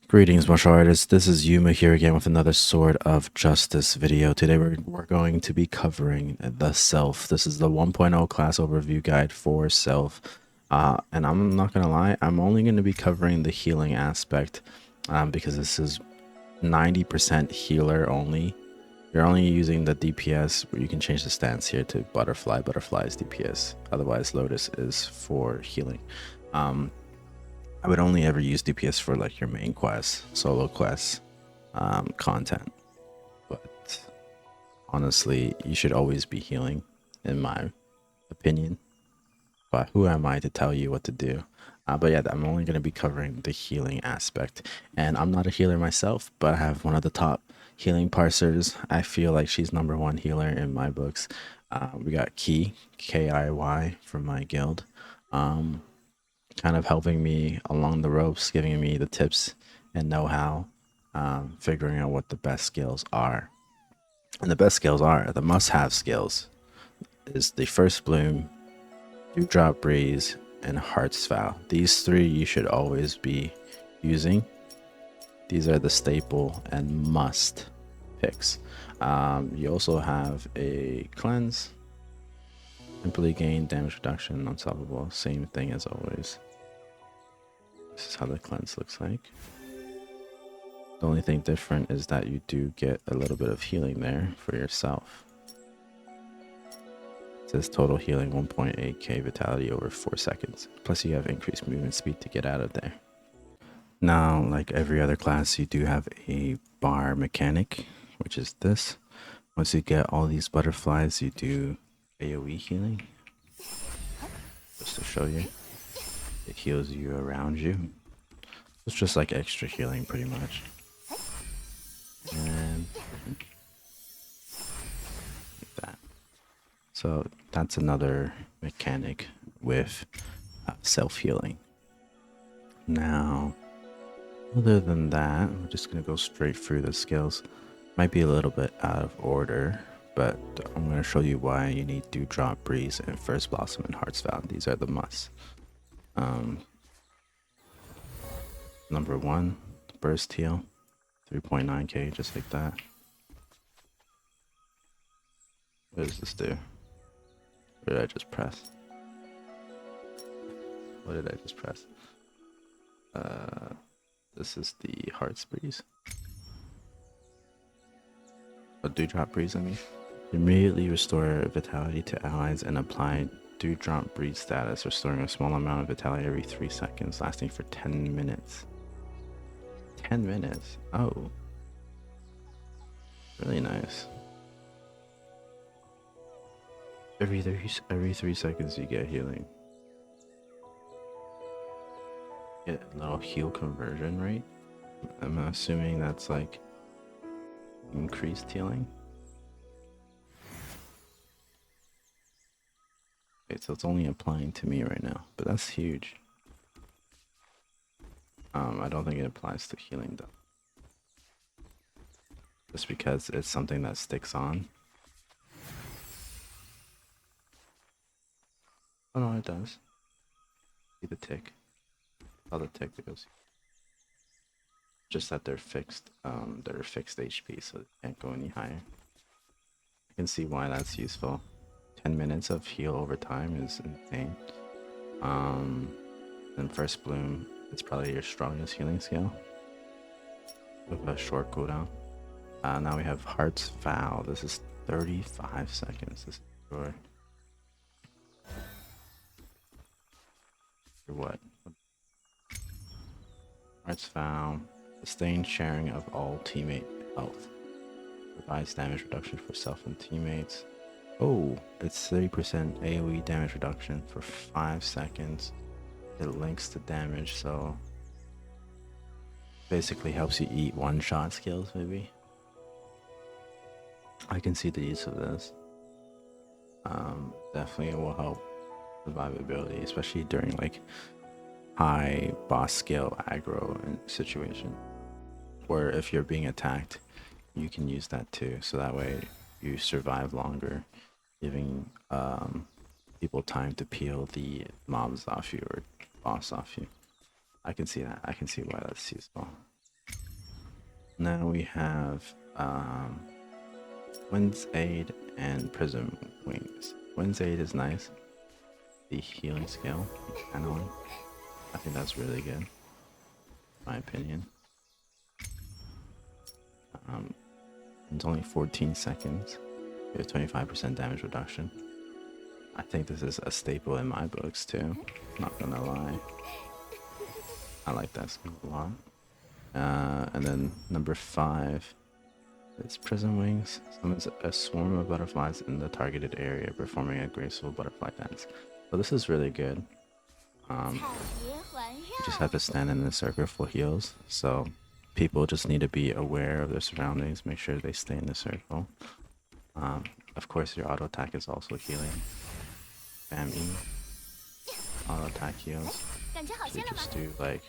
Greetings, martial artists. This is Yuuma here again with another Sword of Justice video. Today we're going to be covering the Sylph. This is the 1.0 class overview guide for Sylph. And I'm not going to lie, I'm only going to be covering the healing aspect because this is 90% healer only. You're only using the DPS, but you can change the stance here to Butterfly. Butterfly is DPS. Otherwise, Lotus is for healing. I would only ever use DPS for like your main quests, solo quests, content. But honestly, you should always be healing, in my opinion. But who am I to tell you what to do? But yeah, I'm only going to be covering the healing aspect. And I'm not a healer myself, but I have one of the top healing parsers. I feel like she's #1 healer in my books. We got Key, Kiy, from my guild. Kind of helping me along the ropes, giving me the tips and know-how, figuring out what the best skills are. And the best skills are, the must-have skills, is the First Bloom, Dewdrop Breeze, and Heart's Vow. These three you should always be using. These are the staple and must picks. You also have a Cleanse, simply gain damage reduction, unstoppable, same thing as always. This is how the cleanse looks like. The only thing different is that you do get a little bit of healing there for yourself. It says total healing 1.8k vitality over 4 seconds. Plus you have increased movement speed to get out of there. Now, like every other class, you do have a bar mechanic, which is this. Once you get all these butterflies, you do AoE healing. Just to show you. It heals you around you. It's just like extra healing pretty much. And like that. So that's another mechanic with self-healing. Now, other than that, we're just going to go straight through the skills. Might be a little bit out of order, but I'm going to show you why you need Dewdrop Breeze and First Blossom and Heart's Vow. These are the musts. #1, burst heal, 3.9k, just like that. What does this do? What did I just press? What did I just press? This is the Heart's Breeze. A Dewdrop Breeze, I mean. Immediately restore vitality to allies and apply Dewdrop Breeze status, restoring a small amount of vitality every 3 seconds, lasting for 10 minutes. 10 minutes? Oh. Really nice. Every 3 seconds you get healing. Get a little heal conversion rate. I'm assuming that's like increased healing. Okay, so it's only applying to me right now, but that's huge. I don't think it applies to healing though. Just because it's something that sticks on. Oh no, it does. See the tick. Oh, the tick that goes. Just that they're fixed HP, so they can't go any higher. I can see why that's useful. 10 minutes of heal over time is insane. Then First Bloom, it's probably your strongest healing skill with a short cooldown. Now we have Heart's Vow. This is 35 seconds. This is for what? Heart's Vow. Sustained sharing of all teammate health. Provides damage reduction for self and teammates. Oh, it's 30% AoE damage reduction for 5 seconds. It links to damage, so basically helps you eat one-shot skills, maybe. I can see the use of this. Definitely it will help survivability, especially during like high boss skill aggro situation. Or if you're being attacked, you can use that too. So that way you survive longer, giving people time to peel the mobs off you or boss off you. I can see that. I can see why that's useful. Now we have Wind's Aid and Prism Wings. Wind's Aid is nice. The healing skill, channeling. I think that's really good, in my opinion. It's only 14 seconds. We have 25% damage reduction. I think this is a staple in my books too. Not gonna lie. I like that skill a lot. And then number 5 is Prism Wings. Summons a swarm of butterflies in the targeted area, performing a graceful butterfly dance. So this is really good. You just have to stand in a circle for heals. So people just need to be aware of their surroundings, make sure they stay in the circle. Of course, your auto attack is also healing. Spam E. Auto attack heals. So you just do like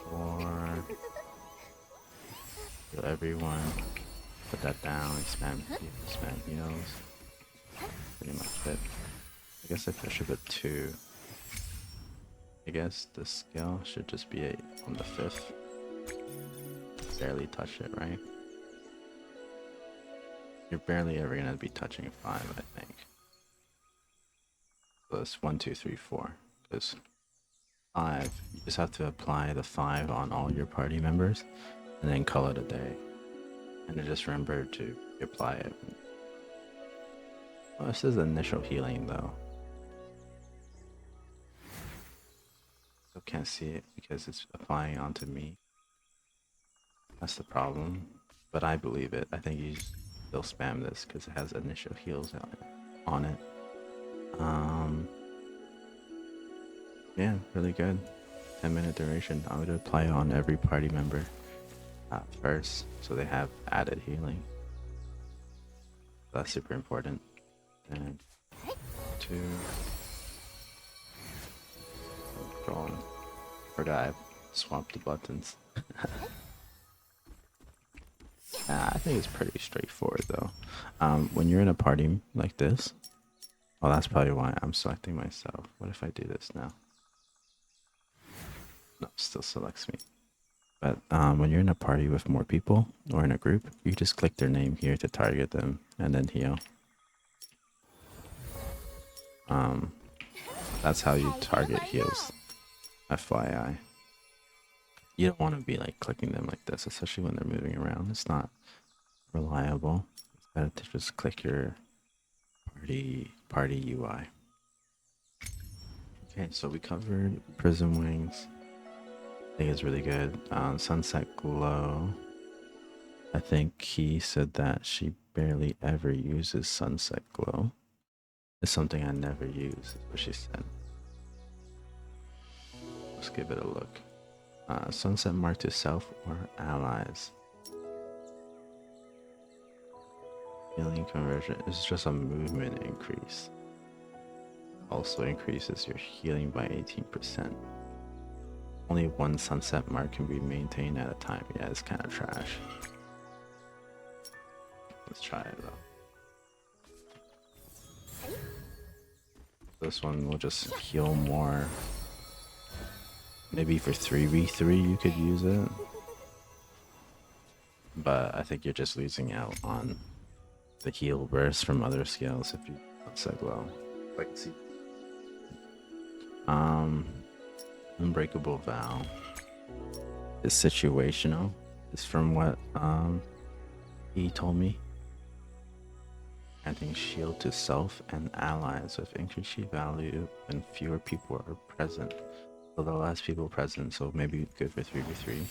4. Heal everyone. Put that down. Spam heals. Pretty much it. I guess if I should put 2. I guess the skill should just be on the 5th. Barely touch it, right? You're barely ever gonna be touching 5, I think. So it's 1, 2, 3, 4. Because 5, you just have to apply the 5 on all your party members, and then call it a day. And then just remember to apply it. Well, this is initial healing though. Still can't see it because it's applying onto me. That's the problem. But I believe it. I think you still spam this because it has initial heals on it. Yeah, really good. 10-minute duration. I would apply it on every party member first, so they have added healing. That's super important. And 2. Drawn. Forgot I swapped the buttons. I think it's pretty straightforward though. When you're in a party like this, well, that's probably why I'm selecting myself. What if I do this now? No, it still selects me. But when you're in a party with more people or in a group, you just click their name here to target them and then heal. That's how you target heals. FYI. You don't want to be like clicking them like this, especially when they're moving around. It's not reliable. It's better to just click your party UI. Okay, so we covered Prism Wings. I think it's really good. Sunset Glow. I think he said that she barely ever uses Sunset Glow. It's something I never use, is what she said. Let's give it a look. Sunset mark to self or allies. Healing conversion is just a movement increase. Also increases your healing by 18%. Only 1 sunset mark can be maintained at a time. Yeah, it's kind of trash. Let's try it though. This one will just heal more. Maybe for 3v3 you could use it. But I think you're just losing out on the heal burst from other skills if you sunset glow. Like see. Unbreakable Vow is situational. It's from what he told me. Granting shield to self and allies with increased shield value when fewer people are present. So the less people present, so maybe good for 3v3.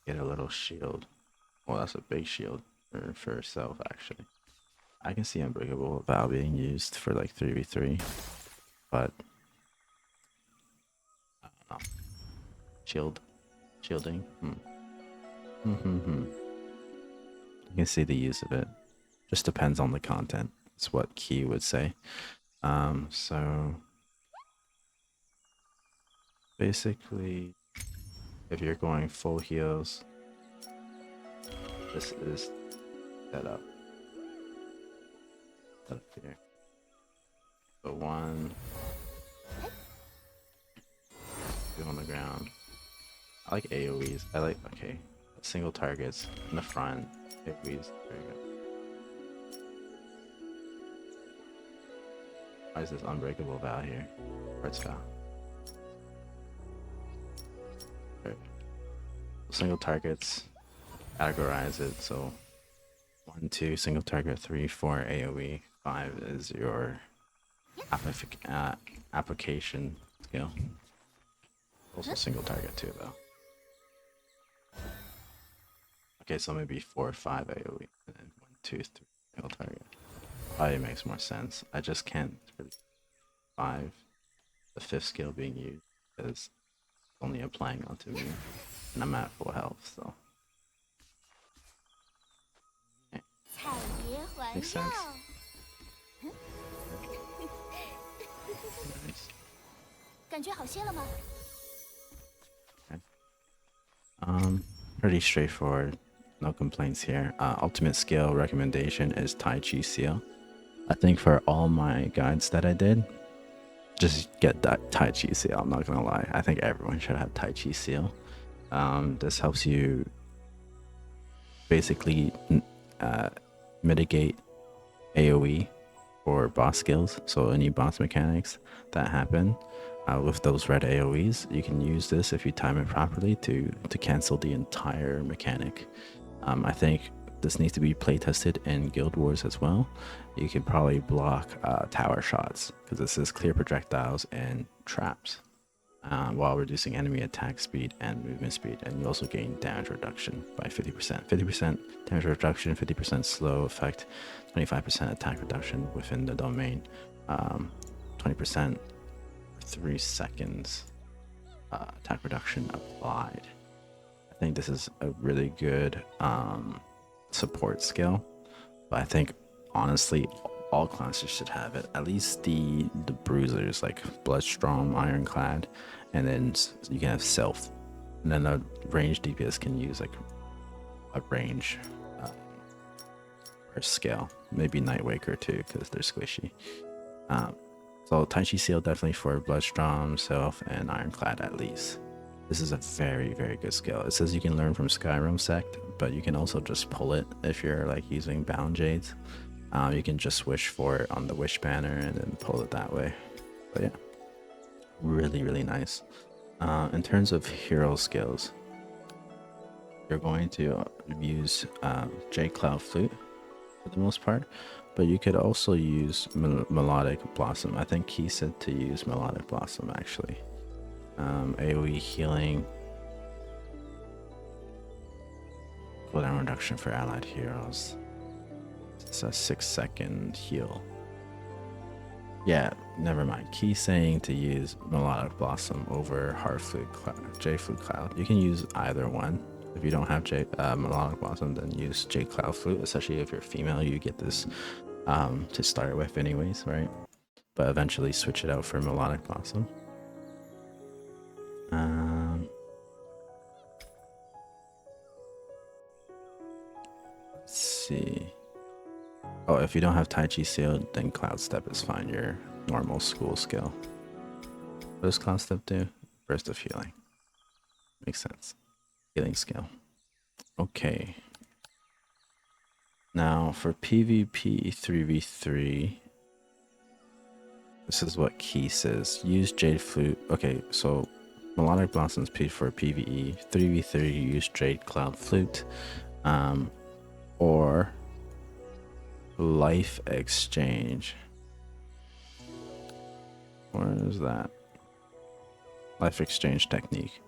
Get a little shield. Well, that's a big shield for self actually. I can see Unbreakable Vow being used for like 3v3, but I don't know. Shielding. You can see the use of it. Just depends on the content. That's what Key would say. So basically, if you're going full heals, this is set up here. So 1, 2 on the ground. I like AoEs. Okay, single targets in the front. AoEs. There you go. Why is this Unbreakable Vow here? Arts Vow. There. Single targets. Categorize it. So 1, 2 single target, 3, 4 AoE, 5 is your application skill. Also single target too, though. Okay, so maybe 4 or 5 AoE, and then 1, 2, 3 single target. Probably makes more sense. I just can't really 5, the 5th skill being used is only applying onto me, and I'm at full health, so. Okay. Makes sense. Nice. Okay. Pretty straightforward. No complaints here. Ultimate skill recommendation is Tai Chi Seal. I think for all my guides that I did, just get that Tai Chi Seal. I'm not gonna lie. I think everyone should have Tai Chi Seal. This helps you basically mitigate AoE for boss skills. So any boss mechanics that happen with those red AoEs, you can use this if you time it properly to cancel the entire mechanic. I think this needs to be play tested in Guild Wars as well. You can probably block tower shots because this is clear projectiles and traps while reducing enemy attack speed and movement speed, and you also gain damage reduction by 50%. 50% damage reduction, 50% slow effect, 25% attack reduction within the domain, 20% 3 seconds attack reduction applied. I think this is a really good support skill, but I think honestly all classes should have it. At least the bruisers like Bloodstrom, Ironclad, and then you can have Sylph, and then the range DPS can use like a range or scale, maybe Nightwaker too because they're squishy. So Tai Chi Seal definitely for Bloodstrom, Sylph, and Ironclad at least. This is a very, very good skill. It says you can learn from Skyrim Sect, but you can also just pull it if you're like using Bound Jades. You can just wish for it on the wish banner and then pull it that way. But yeah, really, really nice. In terms of hero skills, you're going to use J Cloud Flute for the most part, but you could also use Melodic Blossom. I think he said to use Melodic Blossom actually. AoE healing, cooldown reduction for allied heroes. It's a 6-second heal. Yeah, never mind. Key's saying to use Melodic Blossom over Heart Flute J Flute Cloud. You can use either one. If you don't have Melodic Blossom, then use J Cloud Flute. Especially if you're female, you get this to start with anyways, right? But eventually switch it out for Melodic Blossom. Let's see. Oh, if you don't have Tai Chi Seal, then Cloud Step is fine. Your normal school skill. What does Cloud Step do? Burst of healing. Makes sense. Healing skill. Okay. Now for PvP 3v3, this is what Key says. Use Jade Flute. Okay, so Melodic Blossoms for PvE. 3v3, use Jade Cloud Flute. Or Life Exchange. Where is that? Life Exchange Technique.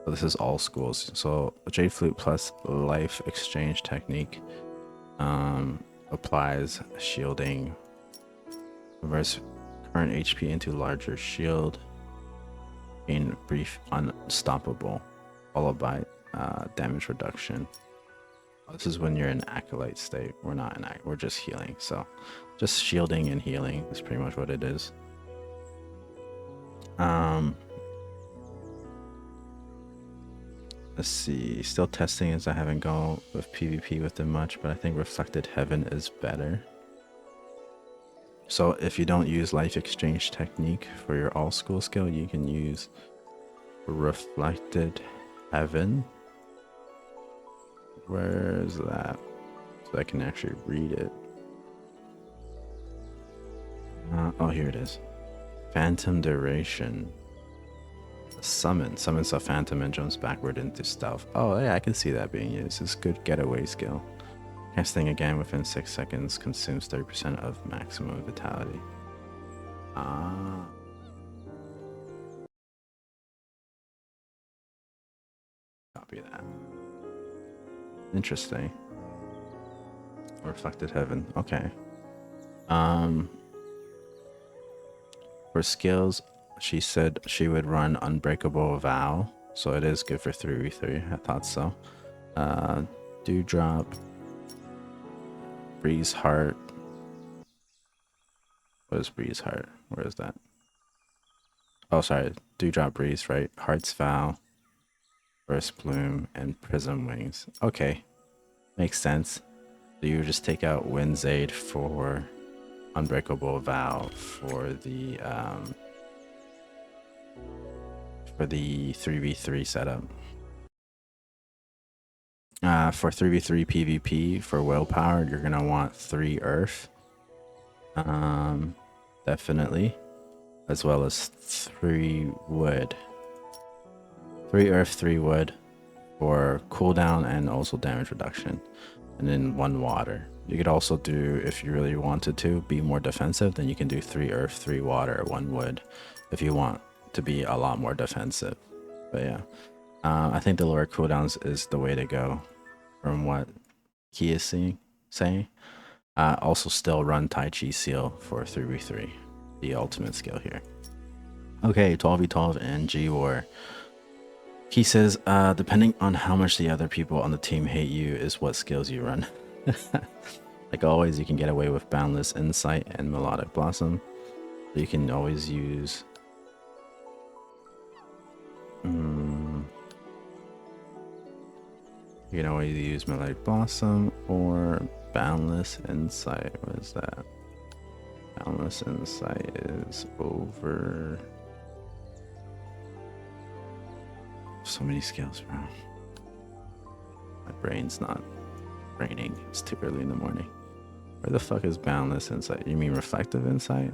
So this is all schools. So Jade Flute plus Life Exchange Technique applies shielding, converts current HP into larger shield, in brief unstoppable, followed by damage reduction. This is when you're in acolyte state. We're not in we're just healing. So just shielding and healing is pretty much what it is. Let's see. Still testing as I haven't gone with PvP with them much, but I think Reflected Heaven is better. So if you don't use Life Exchange Technique for your all school skill, you can use Reflected Heaven Where's that? So I can actually read it. Oh, here it is. Phantom duration. Summons a phantom and jumps backward into stealth. Oh yeah, I can see that being used. It's a good getaway skill. Casting again within 6 seconds consumes 30% of maximum vitality. Ah. Copy that. Interesting. Reflected heaven. Okay. For skills, she said she would run Unbreakable Vow, so it is good for 3v3. I thought so. Dewdrop Breeze Heart. What is Breeze Heart? Where is that? Oh, sorry. Dewdrop Breeze, right? Heart's Vow, Burst Bloom, and Prism Wings. Okay. Makes sense. So you just take out Wind's Aid for Unbreakable Vow for the 3v3 setup. For 3v3 PvP for Willpower, you're gonna want 3 Earth. Definitely. As well as 3 Wood. 3 Earth, 3 Wood for cooldown and also damage reduction. And then 1 Water. You could also do, if you really wanted to be more defensive, then you can do 3 Earth, 3 Water, 1 Wood if you want to be a lot more defensive. But yeah, I think the lower cooldowns is the way to go from what Key is saying. Also still run Tai Chi Seal for 3v3, the ultimate skill here. Okay, 12v12 and G-War. He says, depending on how much the other people on the team hate you is what skills you run. Like always, you can get away with Boundless Insight and Melodic Blossom. So you can always use... you can always use Melodic Blossom or Boundless Insight. What is that? Boundless Insight is over... So many skills, bro. My brain's not braining. It's too early in the morning. Where the fuck is Boundless Insight? You mean Reflective Insight?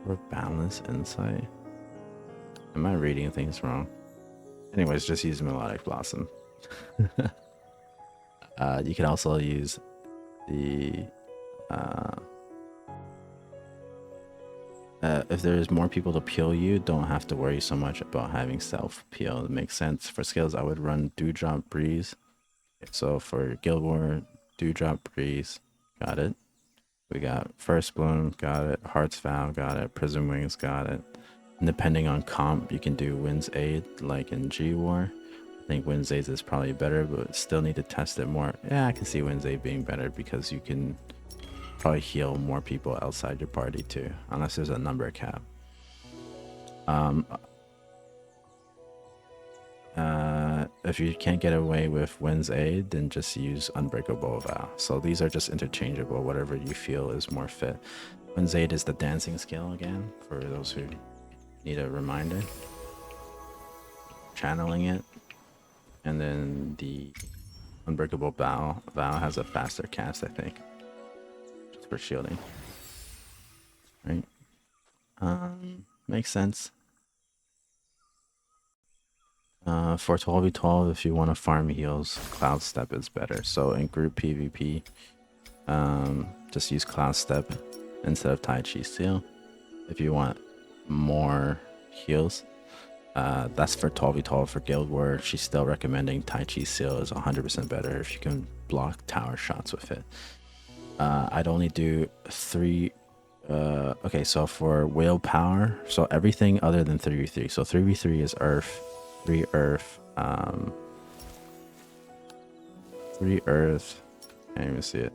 Or Boundless Insight? Am I reading things wrong? Anyways, just use Melodic Blossom. You can also use the... if there's more people to peel you, don't have to worry so much about having self peel. It makes sense. For skills, I would run Dewdrop Breeze. So for Guild War, Dewdrop Breeze, got it. We got First Bloom, got it. Heart's Vow, got it. Prism Wings, got it. And depending on comp, you can do Wind's Aid, like in G-War. I think Wind's Aid is probably better, but still need to test it more. Yeah, I can see Wind's Aid being better because you can probably heal more people outside your party too, unless there's a number cap. If you can't get away with Wind's Aid, then just use Unbreakable Vow. So these are just interchangeable, whatever you feel is more fit. Wind's Aid is the dancing skill again, for those who need a reminder. Channeling it. And then the Unbreakable Vow has a faster cast, I think. Just for shielding. Right? Makes sense. For 12v12, if you want to farm heals, Cloud Step is better. So in group PvP, just use Cloud Step instead of Tai Chi Seal. If you want more heals, that's for 12v12. For Guild War, she's still recommending Tai Chi Seal is 100% better if you can block tower shots with it. I'd only do 3. Okay, so for Willpower, so everything other than 3v3. So 3v3 is Earth. 3 Earth, 3 Earth, can't even see it.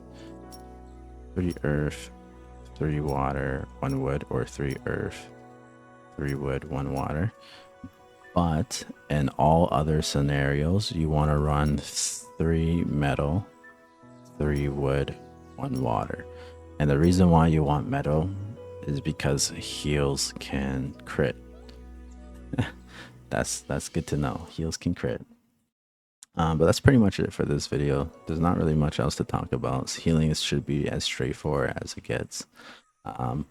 3 Earth, 3 Water, 1 Wood, or 3 Earth, 3 Wood, 1 Water. But in all other scenarios, you want to run 3 Metal, 3 Wood, 1 Water. And the reason why you want Metal is because heals can crit. That's good to know. Heals can crit. But that's pretty much it for this video. There's not really much else to talk about. Healing should be as straightforward as it gets. Um,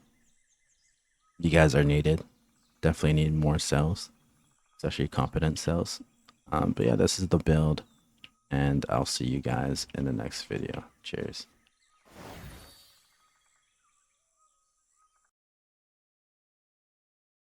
you guys are needed. Definitely need more cells, especially competent cells. But yeah, this is the build, and I'll see you guys in the next video. Cheers.